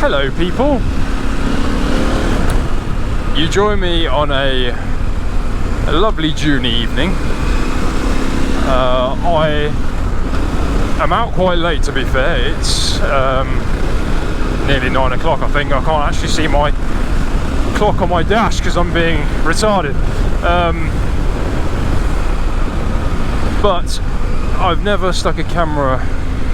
Hello people, you join me on a lovely June evening. I am out quite late, to be fair. It's nearly 9 o'clock I think. I can't actually see my clock on my dash because I'm being retarded, but I've never stuck a camera,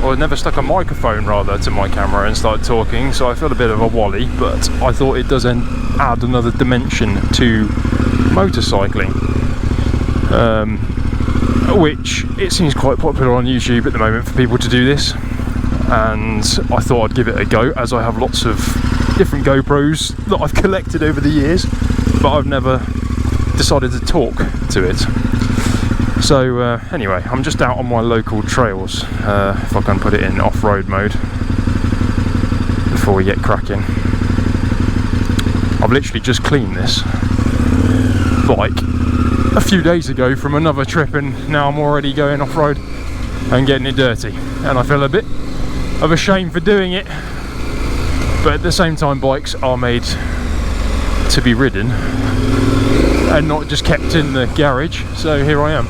or never stuck a microphone rather, to my camera and started talking, so I feel a bit of a wally, but I thought it does add another dimension to motorcycling, which it seems quite popular on YouTube at the moment for people to do this, and I thought I'd give it a go, as I have lots of different GoPros that I've collected over the years, but I've never decided to talk to it. So anyway, I'm just out on my local trails, if I can put it in off-road mode before we get cracking. I've literally just cleaned this bike a few days ago from another trip, and now I'm already going off-road and getting it dirty, and I feel a bit of a shame for doing it, but at the same time bikes are made to be ridden and not just kept in the garage, so here I am.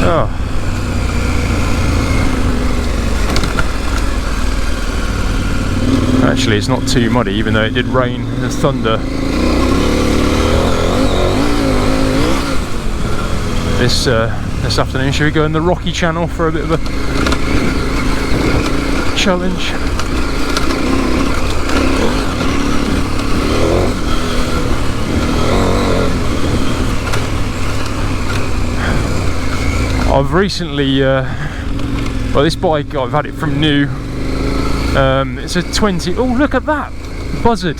Oh. Actually, it's not too muddy, even though it did rain and thunder this afternoon. Should we go in the Rocky Channel for a bit of a challenge? I've recently, well, this bike, I've had it from new. It's a 20, oh look at that, buzzard.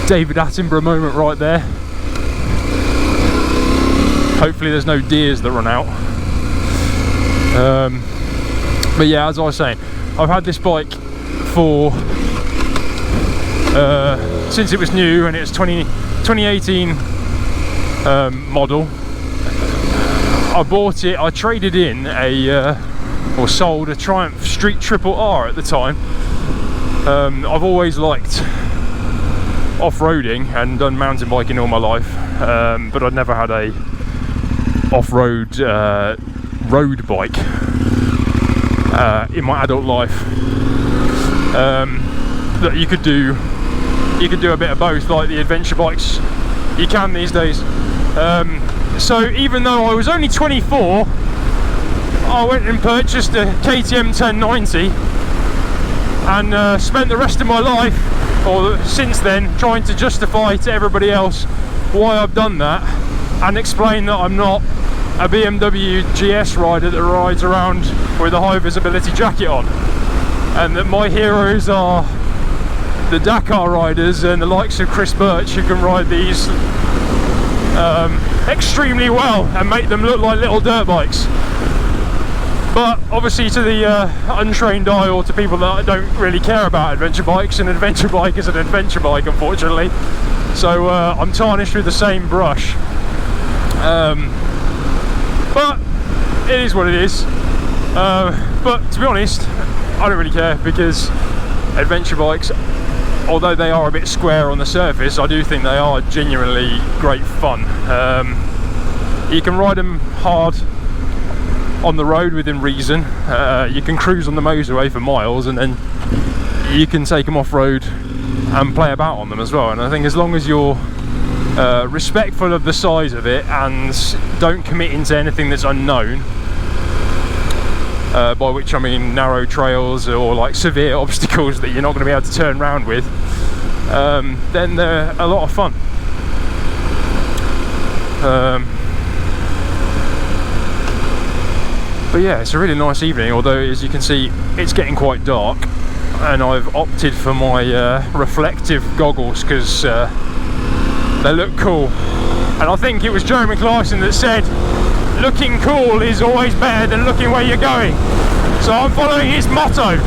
David Attenborough moment right there. Hopefully there's no deers that run out. But yeah, as I was saying, I've had this bike for, since it was new, and it's 2018 model. I bought it, I traded in or sold a Triumph Street Triple R at the time. I've always liked off-roading and done mountain biking all my life, but I'd never had a off-road road bike in my adult life. That you could do a bit of both, like the adventure bikes you can these days. So even though I was only 24, I went and purchased a KTM 1090 and spent the rest of my life, or since then, trying to justify to everybody else why I've done that, and explain that I'm not a BMW GS rider that rides around with a high visibility jacket on, and that my heroes are the Dakar riders and the likes of Chris Birch, who can ride these extremely well and make them look like little dirt bikes. But obviously to the untrained eye, or to people that don't really care about adventure bikes, an adventure bike is an adventure bike, unfortunately. So I'm tarnished with the same brush. But it is what it is. But to be honest, I don't really care, because adventure bikes, although they are a bit square on the surface, I do think they are genuinely great fun. You can ride them hard on the road within reason. You can cruise on the motorway for miles, and then you can take them off-road and play about on them as well. And I think as long as you're respectful of the size of it and don't commit into anything that's unknown, by which I mean narrow trails or like severe obstacles that you're not going to be able to turn around with, then they're a lot of fun. But yeah, it's a really nice evening, although as you can see it's getting quite dark, and I've opted for my reflective goggles because they look cool. And I think it was Jeremy Clarkson that said looking cool is always better than looking where you're going, so I'm following his motto.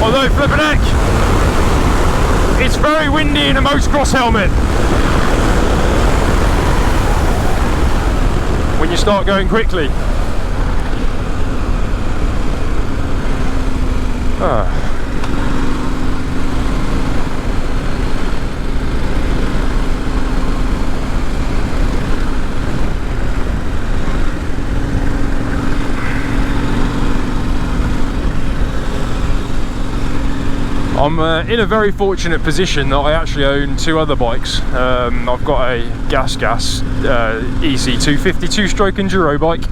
Although flippin' heck, it's very windy in a motocross helmet. you start going quickly. I'm in a very fortunate position that I actually own two other bikes. I've got a gas EC250 two-stroke enduro bike,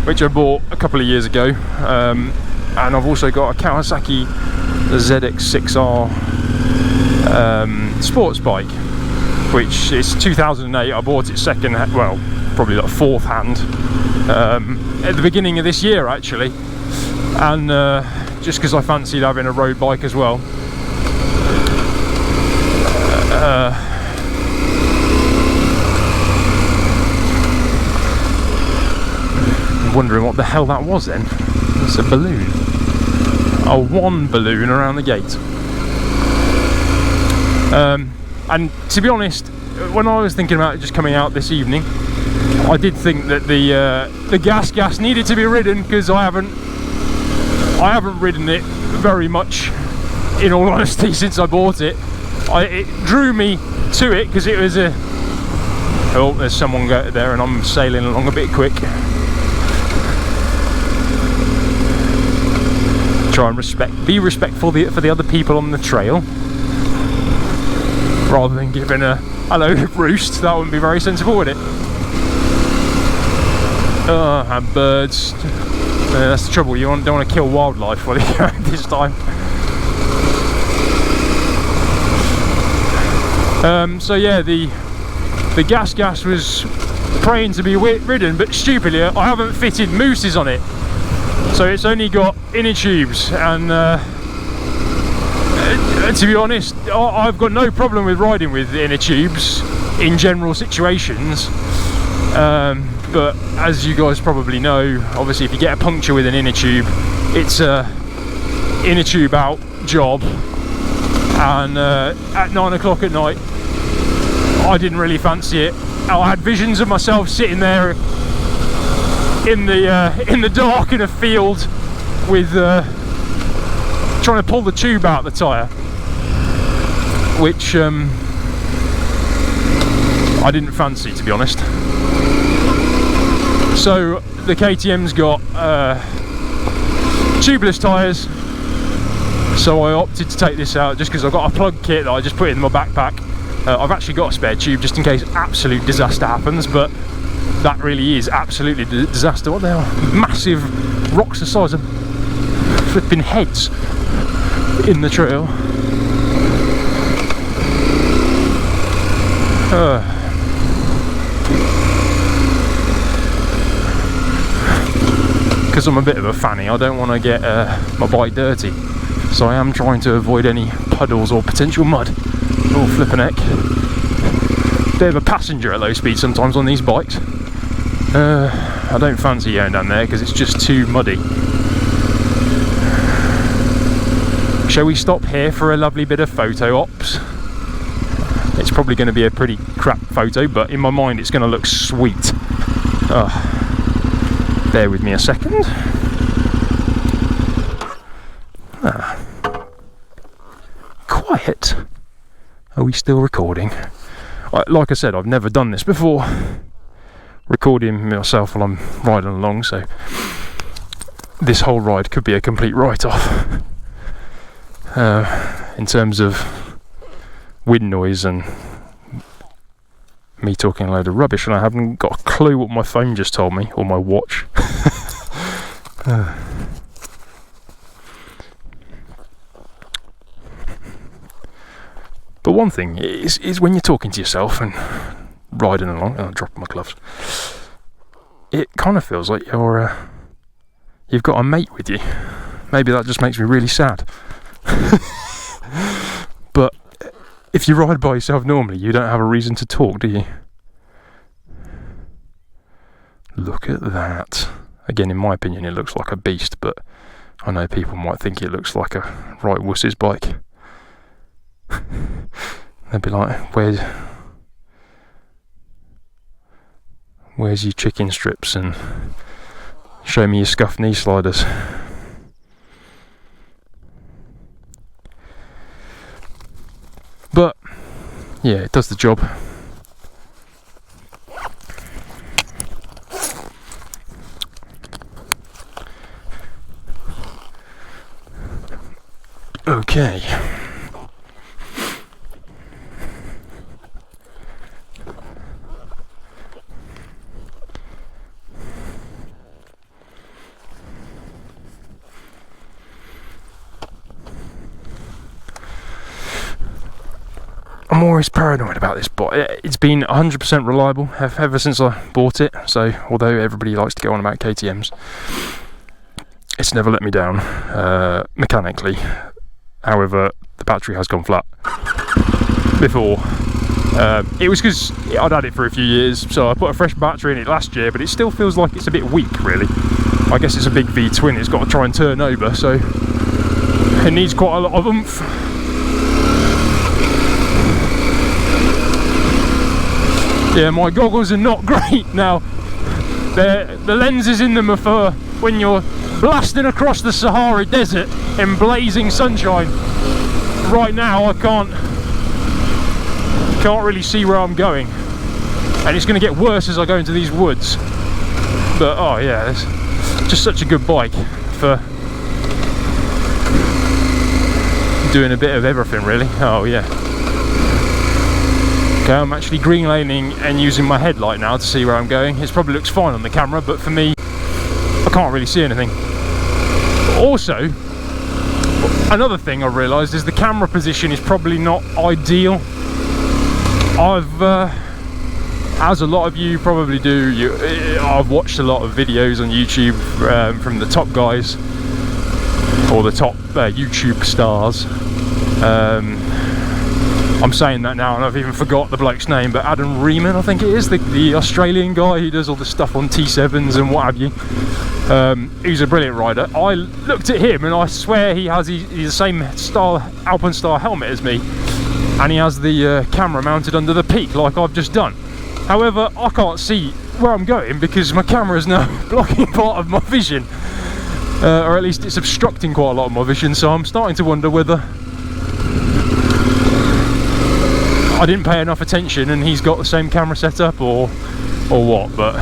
which I bought a couple of years ago, and I've also got a Kawasaki ZX6R sports bike, which is 2008. I bought it second, well, probably like fourth hand, at the beginning of this year actually, and just because I fancied having a road bike as well. I'm wondering what the hell that was then. It's a balloon. Oh, one balloon around the gate. And to be honest, when I was thinking about it just coming out this evening, I did think that the gas needed to be ridden, because I haven't ridden it very much, in all honesty, since I bought it. It drew me to it because it was a... Oh, there's someone there and I'm sailing along a bit quick. Try and be respectful for the other people on the trail, rather than giving a hello roost. That wouldn't be very sensible, would it? And birds. That's the trouble, you don't want to kill wildlife while you're out this time. So yeah, the gas was praying to be ridden, but stupidly I haven't fitted mooses on it, so it's only got inner tubes, and to be honest, I've got no problem with riding with inner tubes in general situations, but as you guys probably know, obviously if you get a puncture with an inner tube, it's a inner tube out job. And at 9 o'clock at night, I didn't really fancy it. I had visions of myself sitting there in the dark in a field with trying to pull the tube out of the tyre, which I didn't fancy, to be honest. So the KTM's got tubeless tyres. So I opted to take this out just because I've got a plug kit that I just put in my backpack. I've actually got a spare tube just in case absolute disaster happens, but that really is absolutely disaster. What they are? Massive rocks the size of flipping heads in the trail. Because I'm a bit of a fanny, I don't want to get my bike dirty. So I am trying to avoid any puddles or potential mud. Oh, flippin' heck. Bit of a passenger at low speed sometimes on these bikes. I don't fancy going down there because it's just too muddy. Shall we stop here for a lovely bit of photo ops? It's probably going to be a pretty crap photo, but in my mind it's going to look sweet. Bear with me a second. Quiet. Are we still recording? Like I said, I've never done this before, recording myself while I'm riding along, so this whole ride could be a complete write-off in terms of wind noise and me talking a load of rubbish, and I haven't got a clue what my phone just told me, or my watch. But one thing is when you're talking to yourself and riding along, and I'm dropping my gloves, it kind of feels like you've got a mate with you. Maybe that just makes me really sad. But if you ride by yourself normally, you don't have a reason to talk, do you? Look at that. Again, in my opinion, it looks like a beast, but I know people might think it looks like a right wuss's bike. They'd be like, Where's your chicken strips and show me your scuffed knee sliders? But yeah, it does the job. Okay. I'm always paranoid about this bike. It's been 100% reliable ever since I bought it. So although everybody likes to go on about KTMs, it's never let me down mechanically. However, the battery has gone flat before. It was because I'd had it for a few years, so I put a fresh battery in it last year, but it still feels like it's a bit weak, really. I guess it's a big V-twin, it's got to try and turn over, so it needs quite a lot of oomph. Yeah, my goggles are not great now. The lenses in them are for when you're blasting across the Sahara Desert in blazing sunshine. Right now I can't really see where I'm going, and it's going to get worse as I go into these woods. But oh yeah, it's just such a good bike for doing a bit of everything, really. Oh yeah. Okay, I'm actually green laning and using my headlight now to see where I'm going. It probably looks fine on the camera, but for me, I can't really see anything. Also, another thing I realised is the camera position is probably not ideal. As a lot of you probably do, I've watched a lot of videos on YouTube from the top guys, or the top YouTube stars. I'm saying that now and I've even forgot the bloke's name, but Adam Reeman, I think it is, the Australian guy who does all the stuff on T7s and what have you. He's a brilliant rider. I looked at him and I swear he's the same Alpine style helmet as me, and he has the camera mounted under the peak like I've just done. However, I can't see where I'm going because my camera is now blocking part of my vision, or at least it's obstructing quite a lot of my vision, so I'm starting to wonder whether I didn't pay enough attention and he's got the same camera setup or what. But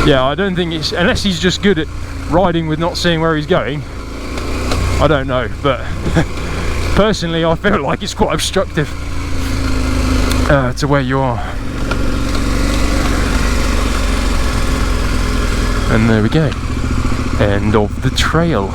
yeah, I don't think it's, unless he's just good at riding with not seeing where he's going, I don't know. But personally I feel like it's quite obstructive to where you are. And there we go, end of the trail.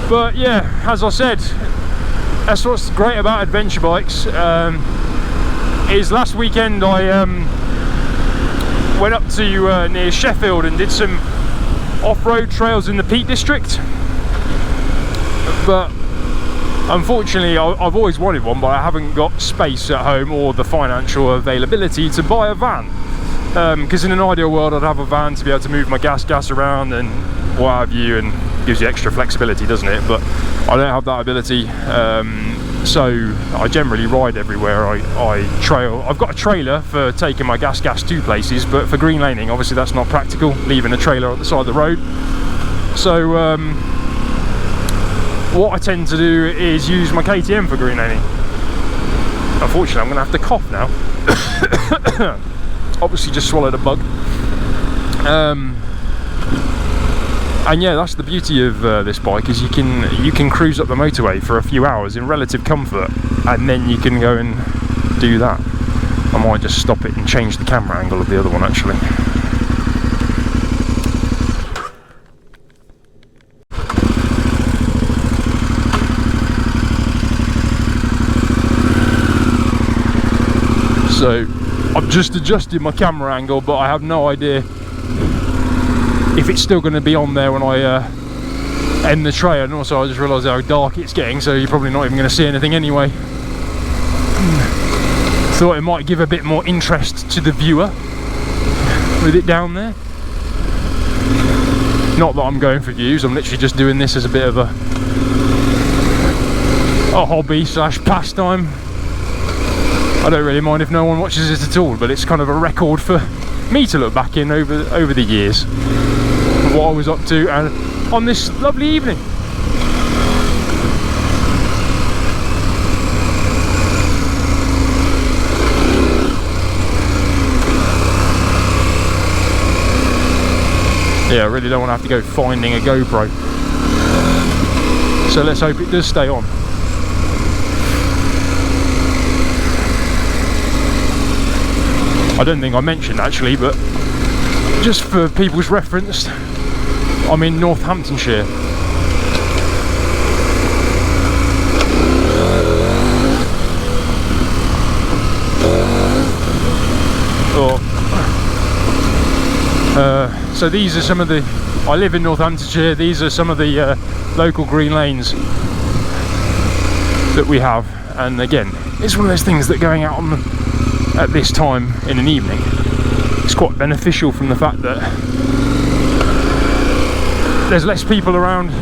But yeah, as I said, that's what's great about adventure bikes. Is last weekend I went up to near Sheffield and did some off-road trails in the Peak District. But unfortunately I've always wanted one, but I haven't got space at home or the financial availability to buy a van. Because in an ideal world I'd have a van to be able to move my gas around and what have you, and gives you extra flexibility, doesn't it? But I don't have that ability, so I generally ride everywhere I trail. I've got a trailer for taking my gas to places, but for green laning obviously that's not practical, leaving a trailer at the side of the road. So what I tend to do is use my KTM for green laning. Unfortunately I'm going to have to cough now. Obviously just swallowed a bug. And yeah, that's the beauty of this bike, is you can cruise up the motorway for a few hours in relative comfort, and then you can go and do that. I might just stop it and change the camera angle of the other one actually. So I've just adjusted my camera angle, but I have no idea if it's still going to be on there when I end the trail. And also I just realised how dark it's getting, so you're probably not even going to see anything anyway. Thought it might give a bit more interest to the viewer with it down there. Not that I'm going for views, I'm literally just doing this as a bit of a hobby slash pastime. I don't really mind if no one watches it at all, but it's kind of a record for me to look back in over the years, what I was up to and on this lovely evening. Yeah, I really don't want to have to go finding a GoPro. So let's hope it does stay on. I don't think I mentioned actually, but just for people's reference, I'm in Northamptonshire. So these are some of the, I live in Northamptonshire, these are some of the local green lanes that we have. And again, it's one of those things that going out on them at this time in an evening, it's quite beneficial from the fact that there's less people around,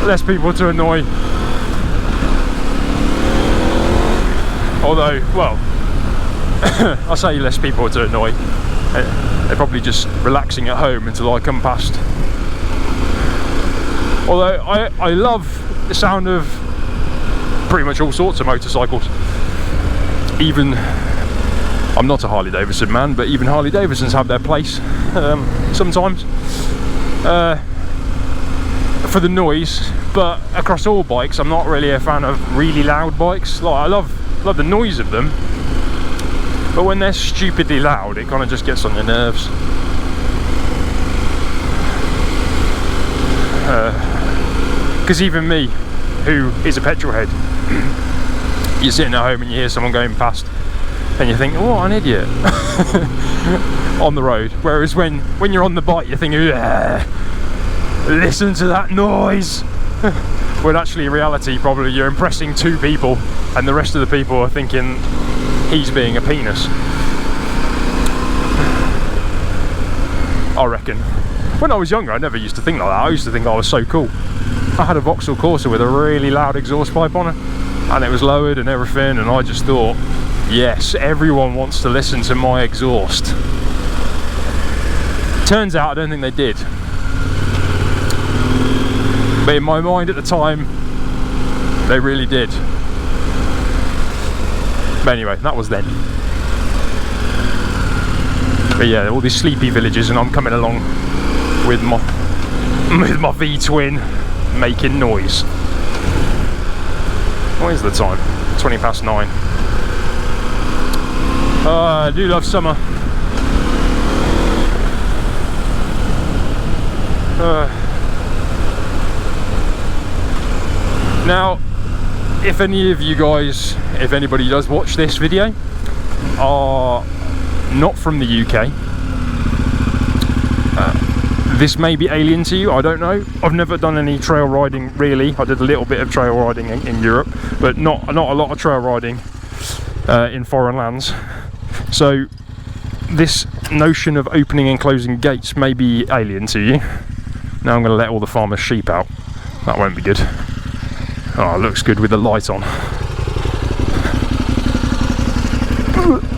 less people to annoy. Although, well, I say less people to annoy, they're probably just relaxing at home until I come past. Although I love the sound of pretty much all sorts of motorcycles. Even, I'm not a Harley Davidson man, but even Harley Davidsons have their place sometimes for the noise. But across all bikes, I'm not really a fan of really loud bikes. Like, I love the noise of them, but when they're stupidly loud, it kind of just gets on your nerves. Because even me, who is a petrol head, you're sitting at home and you hear someone going past and you think, oh, what an idiot, on the road. Whereas when you're on the bike, you think, listen to that noise. When actually in reality, probably you're impressing 2 people and the rest of the people are thinking he's being a penis. I reckon. When I was younger, I never used to think like that. I used to think I was so cool. I had a Vauxhall Corsa with a really loud exhaust pipe on it, and it was lowered and everything, and I just thought, yes, everyone wants to listen to my exhaust. Turns out I don't think they did. But in my mind at the time, they really did. But anyway, that was then. But yeah, all these sleepy villages, and I'm coming along with my V-twin making noise. What is the time? 20 past 9. I do love summer. Now, if any of you guys, if anybody does watch this video, are not from the UK, this may be alien to you, I don't know. I've never done any trail riding really. I did a little bit of trail riding in Europe, but not a lot of trail riding in foreign lands. So this notion of opening and closing gates may be alien to you. Now I'm going to let all the farmer's sheep out. That won't be good. Oh, it looks good with the light on.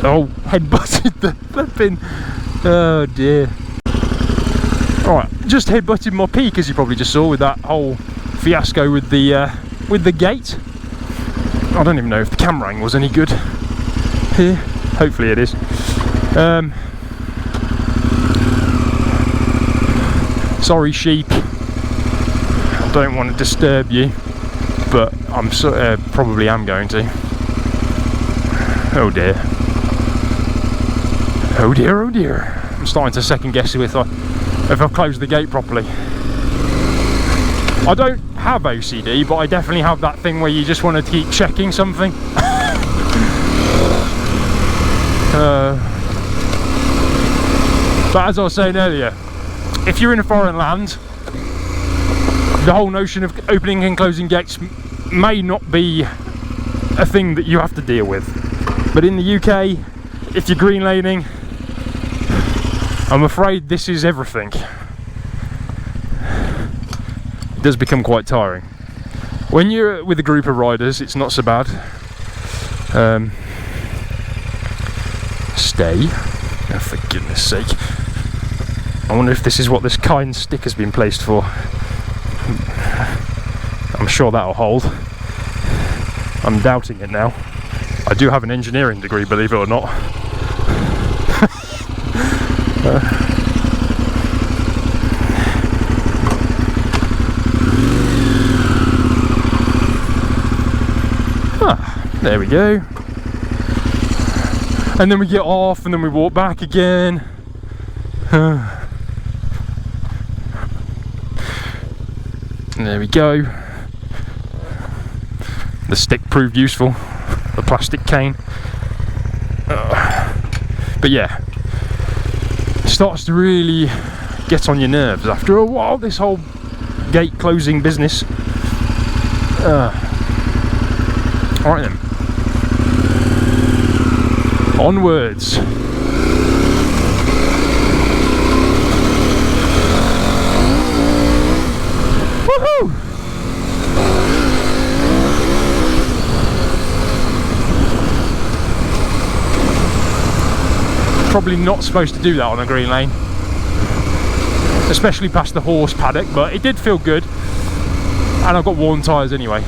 Oh, head butted the flipping. Oh dear. Alright, just head butted my peak, as you probably just saw, with that whole fiasco with the gate. I don't even know if the camera angle was any good here. Hopefully it is. Sorry sheep, I don't want to disturb you, but I'm probably am going to. Oh dear. Oh dear, oh dear. I'm starting to second guess if I've closed the gate properly. I don't have OCD, but I definitely have that thing where you just want to keep checking something. But as I was saying earlier, if you're in a foreign land, the whole notion of opening and closing gates may not be a thing that you have to deal with. But in the UK, if you're green laning, I'm afraid this is everything. It does become quite tiring. When you're with a group of riders, it's not so bad. Stay. Oh, for goodness sake. I wonder if this is what this kind stick has been placed for. I'm sure that'll hold. I'm doubting it now. I do have an engineering degree, believe it or not. There we go. And then we get off and then we walk back again. There we go. The stick proved useful, the plastic cane. But yeah, it starts to really get on your nerves after a while, this whole gate closing business. Alright then, onwards. Woohoo! Probably not supposed to do that on a green lane, especially past the horse paddock, but it did feel good, and I've got worn tyres anyway.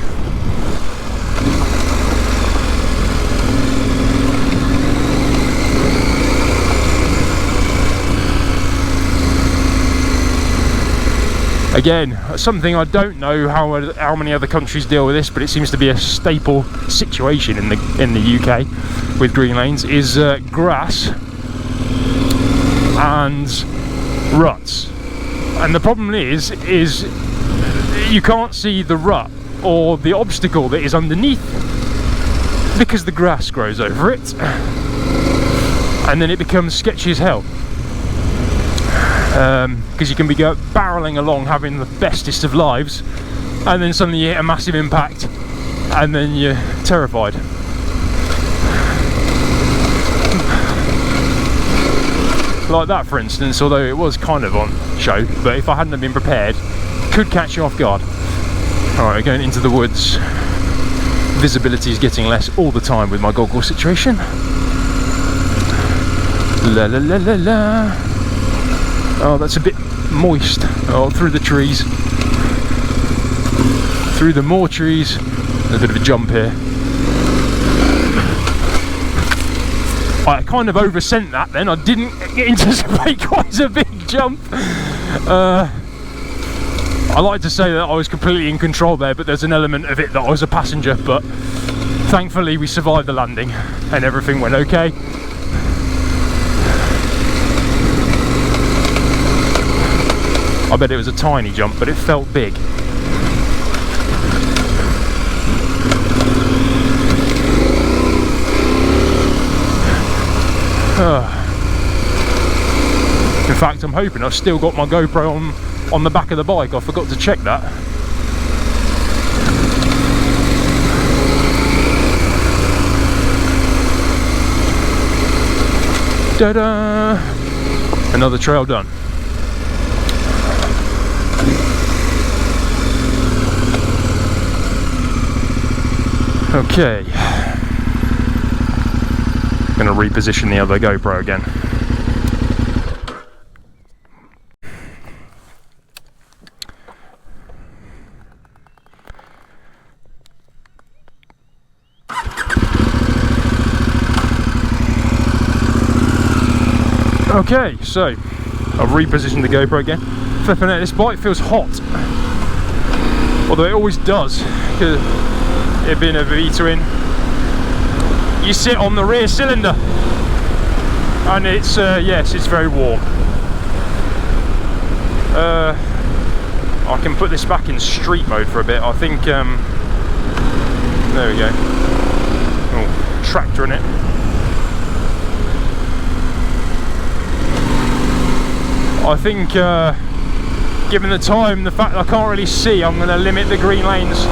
Again, something I don't know how many other countries deal with this, but it seems to be a staple situation in the UK with green lanes, is grass and ruts. And the problem is you can't see the rut or the obstacle that is underneath because the grass grows over it, and then it becomes sketchy as hell. Because you can be barreling along having the bestest of lives, and then suddenly you hit a massive impact and then you're terrified. Like that, for instance, although it was kind of on show, but if I hadn't have been prepared, could catch you off guard. Alright, we're going into the woods. Visibility is getting less all the time with my goggle situation. La la la la la. Oh, that's a bit moist. Oh, through the trees. Through the more trees. There's a bit of a jump here. I kind of over-sent that then. I didn't anticipate quite a big jump. I like to say that I was completely in control there, but there's an element of it that I was a passenger. But thankfully we survived the landing and everything went okay. I bet it was a tiny jump, but it felt big. In fact, I'm hoping I've still got my GoPro on the back of the bike. I forgot to check that. Ta-da! Another trail done. Okay, going to reposition the other GoPro again. Okay, so I've repositioned the GoPro again. Flipping out, this bike feels hot, although it always does, because it being a V-twin, you sit on the rear cylinder and it's yes, it's very warm. I can put this back in street mode for a bit. I think there we go. Oh, tractor in it. I think given the time, the fact that I can't really see, I'm going to limit the green lanes.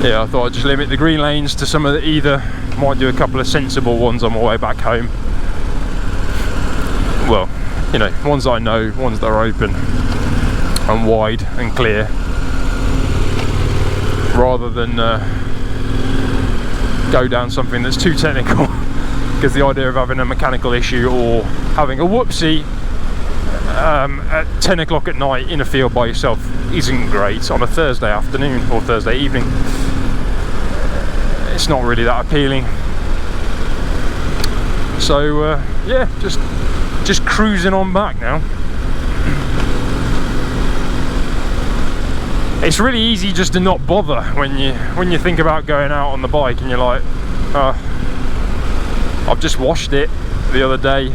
Yeah, I thought I'd just limit the green lanes to some of the, either might do a couple of sensible ones on my way back home. Well, you know, ones that I know, ones that are open and wide and clear, rather than go down something that's too technical. Because the idea of having a mechanical issue or having a whoopsie at 10 o'clock at night in a field by yourself isn't great on a Thursday afternoon or Thursday evening. It's not really that appealing. So yeah, just cruising on back now. It's really easy just to not bother when you think about going out on the bike and you're like, I've just washed it the other day,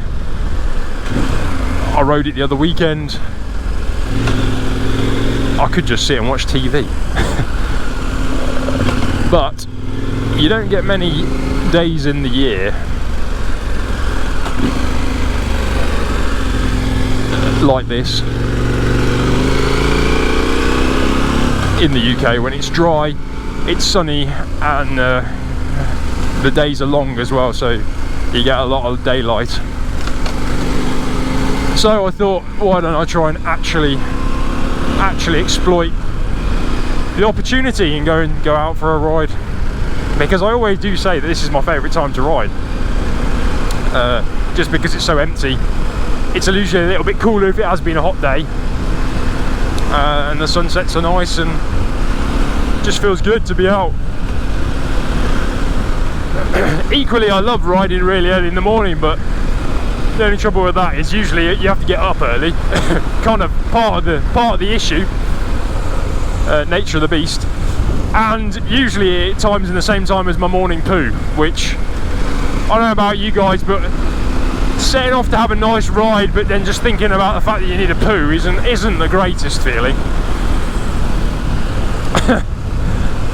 I rode it the other weekend, I could just sit and watch TV. But you don't get many days in the year like this in the UK when it's dry, it's sunny, and the days are long as well, so you get a lot of daylight. So I thought, why don't I try and actually exploit the opportunity and go out for a ride, because I always do say that this is my favourite time to ride, just because it's so empty. It's usually a little bit cooler if it has been a hot day, and the sunsets are nice and just feels good to be out. Equally, I love riding really early in the morning, but the only trouble with that is usually you have to get up early. Kind of part of the issue, nature of the beast. And usually it times in the same time as my morning poo, which I don't know about you guys, but setting off to have a nice ride but then just thinking about the fact that you need a poo isn't the greatest feeling.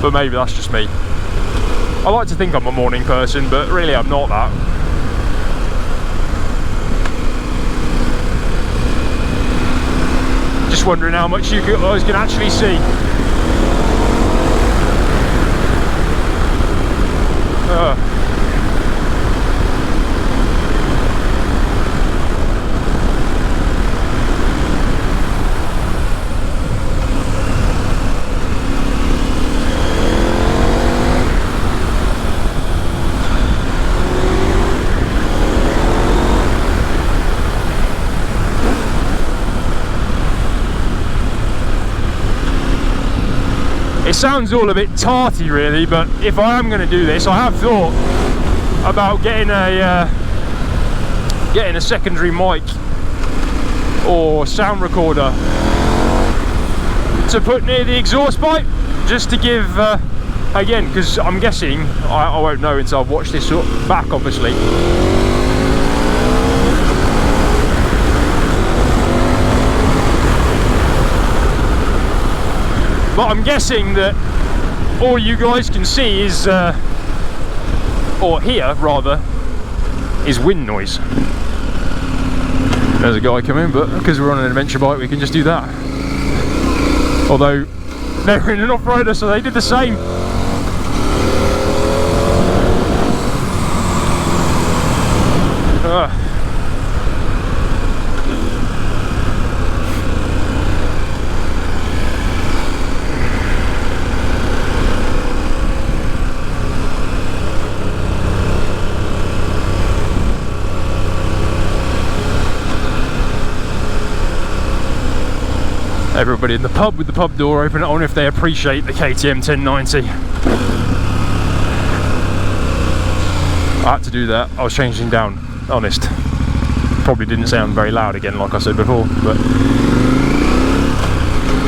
But maybe that's just me. I like to think I'm a morning person, but really I'm not that. Just wondering how much you guys can actually see. It sounds all a bit tarty really, but if I am going to do this, I have thought about getting a secondary mic or sound recorder to put near the exhaust pipe, just to give again, because I'm guessing I won't know until I've watched this back obviously, but I'm guessing that all you guys can see is, or hear rather, is wind noise. There's a guy coming, but because we're on an adventure bike we can just do that. Although they're in an off-roader, so they did the same. Everybody in the pub with the pub door open, I wonder if they appreciate the KTM 1090. I had to do that. I was changing down, honest. Probably didn't sound very loud again, like I said before, but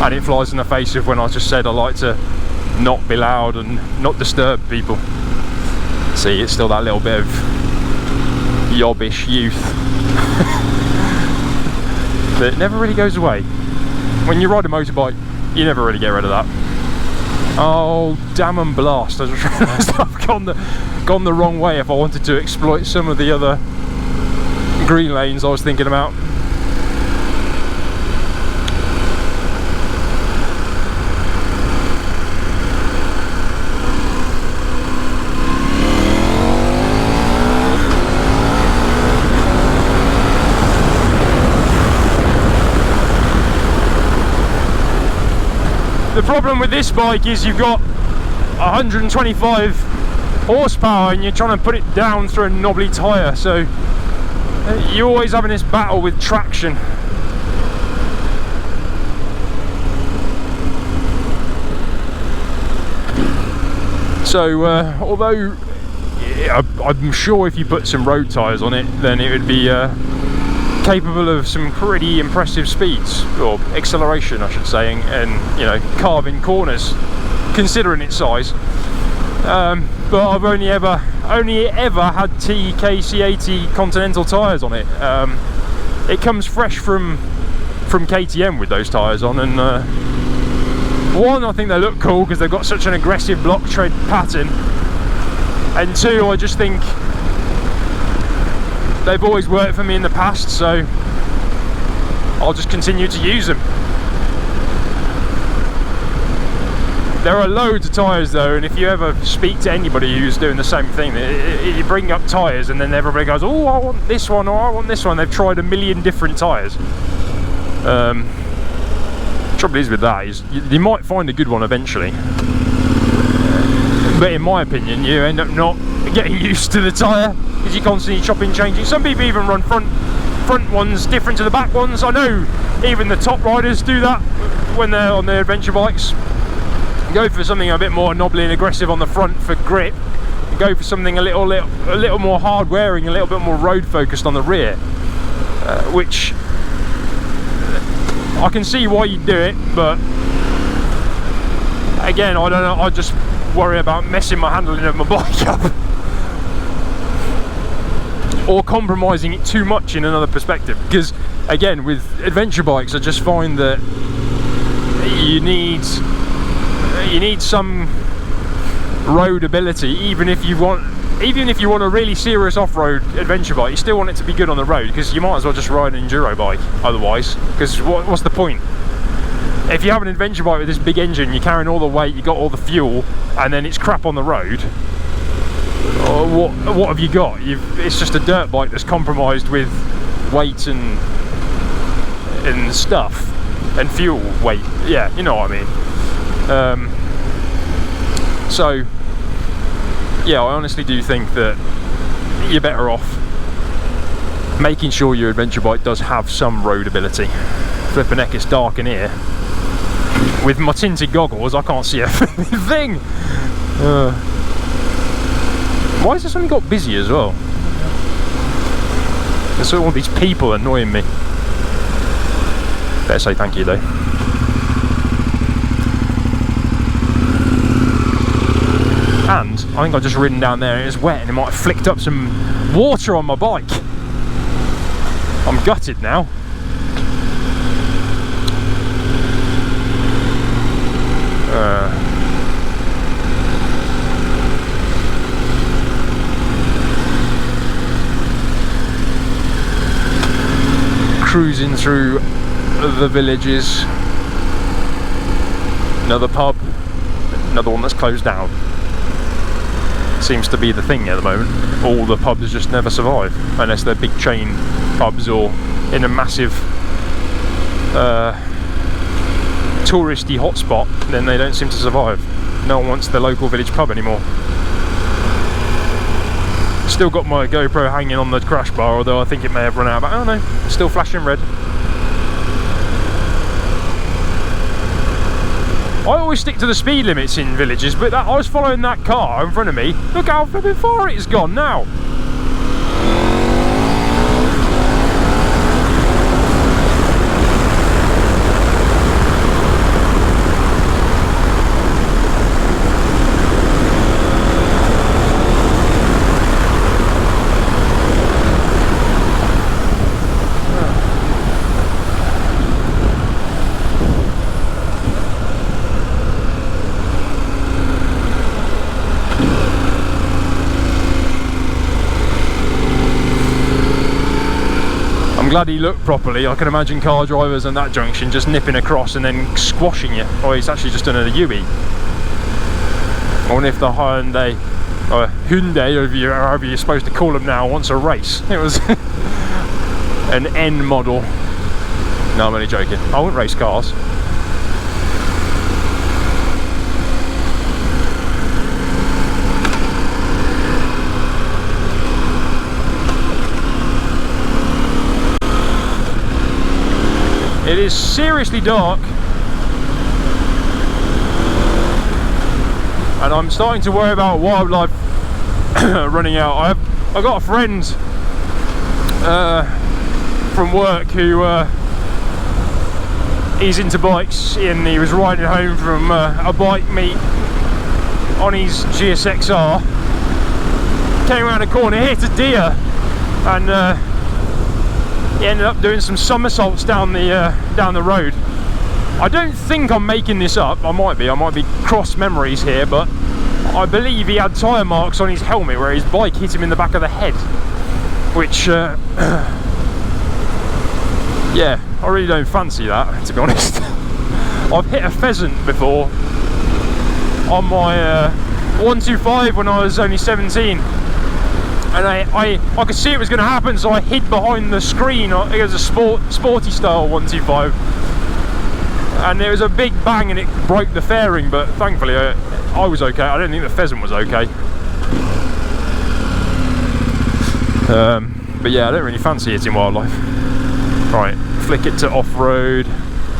and it flies in the face of when I just said I like to not be loud and not disturb people. See, it's still that little bit of yobbish youth that never really goes away. When you ride a motorbike, you never really get rid of that. Oh, damn and blast. I just realised I've gone the wrong way if I wanted to exploit some of the other green lanes I was thinking about. The problem with this bike is you've got 125 horsepower and you're trying to put it down through a knobbly tyre, so you're always having this battle with traction. So although I'm sure if you put some road tyres on it, then it would be capable of some pretty impressive speeds, or acceleration I should say, and you know, carving corners considering its size. But I've only ever had TKC80 Continental tyres on it. It comes fresh from KTM with those tyres on, and one, I think they look cool because they've got such an aggressive block tread pattern, and two, I just think they've always worked for me in the past, so I'll just continue to use them. There are loads of tyres though, and if you ever speak to anybody who's doing the same thing, you bring up tyres and then everybody goes, oh, I want this one, or I want this one. They've tried a million different tyres. Trouble is with that is you might find a good one eventually, but in my opinion you end up not getting used to the tyre because you're constantly chopping, changing. Some people even run front ones different to the back ones. I know even the top riders do that when they're on their adventure bikes. Go for something a bit more knobbly and aggressive on the front for grip, and go for something a little more hard wearing, a little bit more road focused on the rear, which I can see why you do it, but again, I don't know, I just worry about messing my handling of my bike up or compromising it too much in another perspective, because again with adventure bikes I just find that you need some road ability. Even if you want a really serious off-road adventure bike, you still want it to be good on the road, because you might as well just ride an enduro bike otherwise, because what's the point? If you have an adventure bike with this big engine, you're carrying all the weight, you got all the fuel, and then it's crap on the road, what have you got? It's just a dirt bike that's compromised with weight and stuff and fuel weight. Yeah, you know what I mean. So yeah, I honestly do think that you're better off making sure your adventure bike does have some road ability. Flipping heck, it's dark in here. With my tinted goggles, I can't see a thing. Why has this one got busy as well? There's all these people annoying me. Better say thank you though. And I think I've just ridden down there and it's wet and it might have flicked up some water on my bike. I'm gutted now. Cruising through the villages. Another pub, another one that's closed down. Seems to be the thing at the moment. All the pubs just never survive unless they're big chain pubs or in a massive touristy hotspot. Then they don't seem to survive. No one wants the local village pub anymore. Still got my GoPro hanging on the crash bar, although I think it may have run out. But I don't know, it's still flashing red. I always stick to the speed limits in villages, but I was following that car in front of me. Look how flipping far it's gone now. I'm glad he looked properly. I can imagine car drivers on that junction just nipping across and then squashing you. Oh, he's actually just done a U-E. I wonder if the Hyundai, or Hyundai, or however you're supposed to call them now, wants a race. It was an N model. No, I'm only joking. I wouldn't race cars. It is seriously dark, and I'm starting to worry about wildlife running out. I've got a friend from work who he's into bikes, and he was riding home from a bike meet on his GSXR, came around a corner, hit a deer, and he ended up doing some somersaults down the road. I don't think I'm making this up. I might be cross memories here, but I believe he had tyre marks on his helmet where his bike hit him in the back of the head, which yeah, I really don't fancy that, to be honest. I've hit a pheasant before on my 125 when I was only 17. And I could see it was going to happen, so I hid behind the screen. It was a sporty style 125, and there was a big bang and it broke the fairing, but thankfully I was okay. I don't think the pheasant was okay. But yeah, I don't really fancy hitting wildlife. Right, flick it to off-road,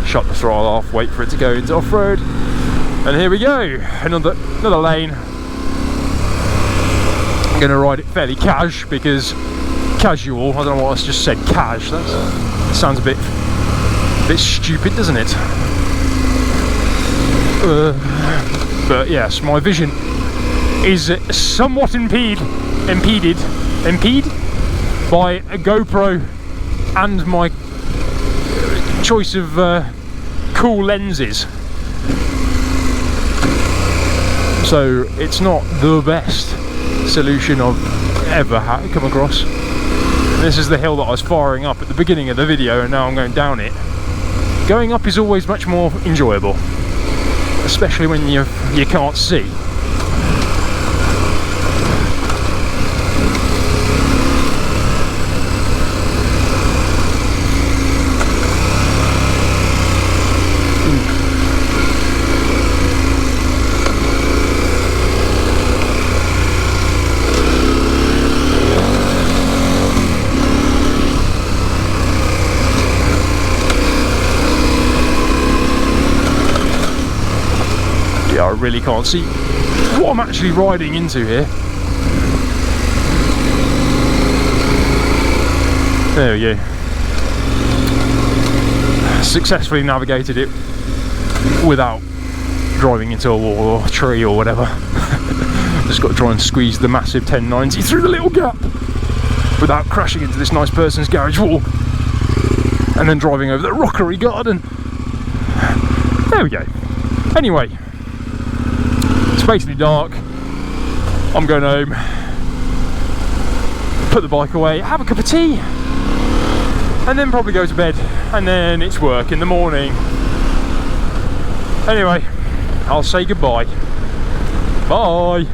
shut the throttle off, wait for it to go into off-road, and here we go, another lane. I'm going to ride it fairly casual, I don't know what I just said, cash, that sounds a bit stupid, doesn't it? But yes, my vision is somewhat impeded by a GoPro and my choice of cool lenses, so it's not the best solution I've ever come across. This is the hill that I was firing up at the beginning of the video, and now I'm going down it. Going up is always much more enjoyable, especially when you can't see. Yeah, I really can't see what I'm actually riding into here. There we go. Successfully navigated it without driving into a wall or a tree or whatever. Just got to try and squeeze the massive 1090 through the little gap without crashing into this nice person's garage wall and then driving over the rockery garden. There we go. Anyway, it's basically dark. I'm going home, put the bike away, have a cup of tea, and then probably go to bed, and then it's work in the morning. Anyway, I'll say goodbye. Bye.